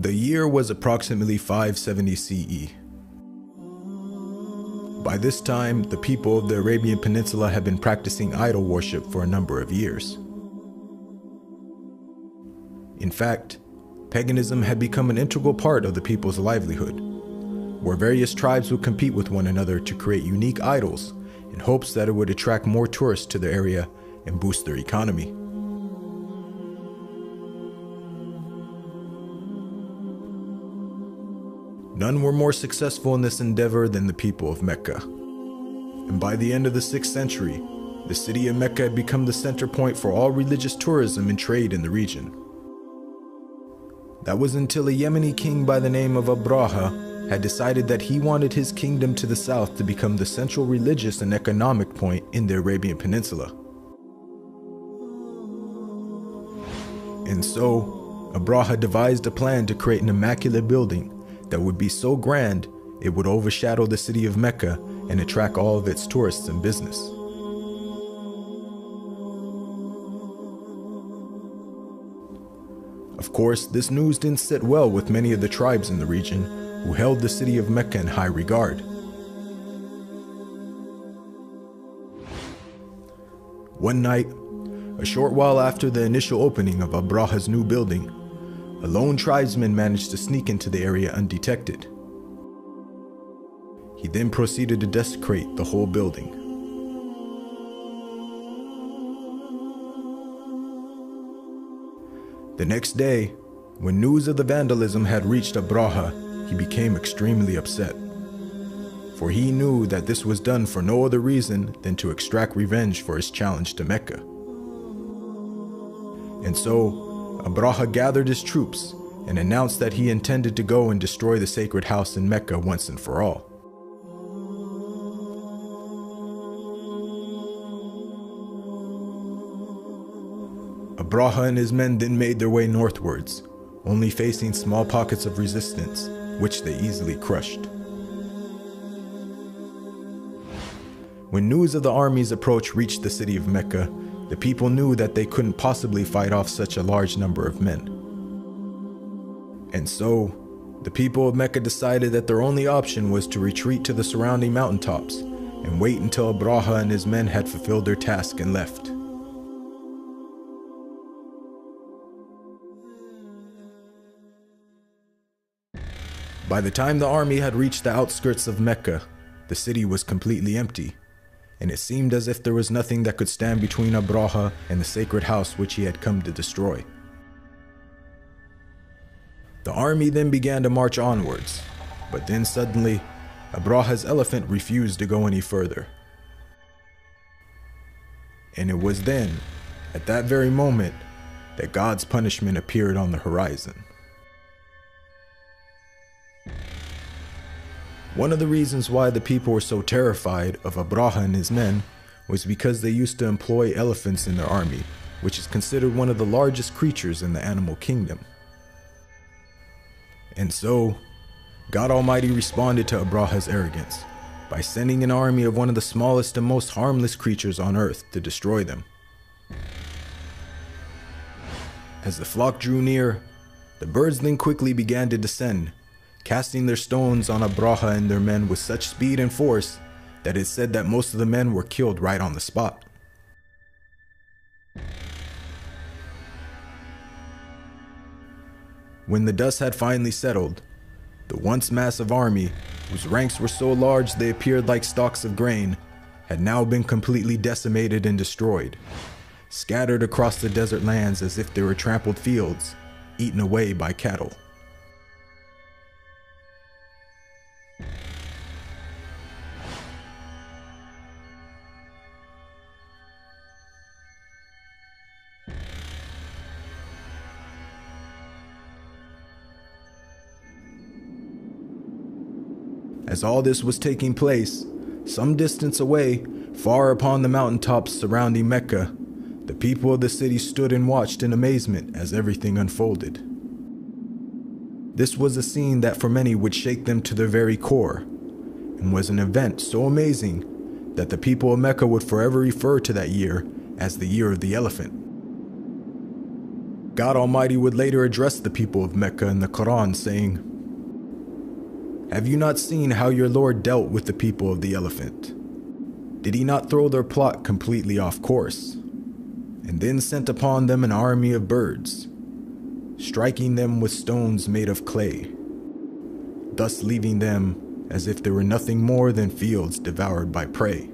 The year was approximately 570 CE. By this time, the people of the Arabian Peninsula had been practicing idol worship for a number of years. In fact, paganism had become an integral part of the people's livelihood, where various tribes would compete with one another to create unique idols in hopes that it would attract more tourists to the area and boost their economy. None were more successful in this endeavor than the people of Mecca. And by the end of the 6th century, the city of Mecca had become the center point for all religious tourism and trade in the region. That was until a Yemeni king by the name of Abraha had decided that he wanted his kingdom to the south to become the central religious and economic point in the Arabian Peninsula. And so, Abraha devised a plan to create an immaculate building that would be so grand it would overshadow the city of Mecca and attract all of its tourists and business. Of course, this news didn't sit well with many of the tribes in the region who held the city of Mecca in high regard. One night, a short while after the initial opening of Abraha's new building, a lone tribesman managed to sneak into the area undetected. He then proceeded to desecrate the whole building. The next day, when news of the vandalism had reached Abraha, he became extremely upset, for he knew that this was done for no other reason than to extract revenge for his challenge to Mecca. And so, Abraha gathered his troops and announced that he intended to go and destroy the sacred house in Mecca once and for all. Abraha and his men then made their way northwards, only facing small pockets of resistance, which they easily crushed. When news of the army's approach reached the city of Mecca, the people knew that they couldn't possibly fight off such a large number of men. And so, the people of Mecca decided that their only option was to retreat to the surrounding mountaintops and wait until Abraha and his men had fulfilled their task and left. By the time the army had reached the outskirts of Mecca, the city was completely empty, and it seemed as if there was nothing that could stand between Abraha and the sacred house which he had come to destroy. The army then began to march onwards, but then suddenly, Abraha's elephant refused to go any further. And it was then, at that very moment, that God's punishment appeared on the horizon. One of the reasons why the people were so terrified of Abraha and his men was because they used to employ elephants in their army, which is considered one of the largest creatures in the animal kingdom. And so, God Almighty responded to Abraha's arrogance by sending an army of one of the smallest and most harmless creatures on earth to destroy them. As the flock drew near, the birds then quickly began to descend, casting their stones on Abraha and their men with such speed and force that it said that most of the men were killed right on the spot. When the dust had finally settled, the once massive army, whose ranks were so large they appeared like stalks of grain, had now been completely decimated and destroyed, scattered across the desert lands as if they were trampled fields, eaten away by cattle. As all this was taking place, some distance away, far upon the mountaintops surrounding Mecca, the people of the city stood and watched in amazement as everything unfolded. This was a scene that for many would shake them to their very core, and was an event so amazing that the people of Mecca would forever refer to that year as the Year of the Elephant. God Almighty would later address the people of Mecca in the Quran, saying, "Have you not seen how your Lord dealt with the people of the elephant? Did he not throw their plot completely off course, and then sent upon them an army of birds, striking them with stones made of clay, thus leaving them as if they were nothing more than fields devoured by prey?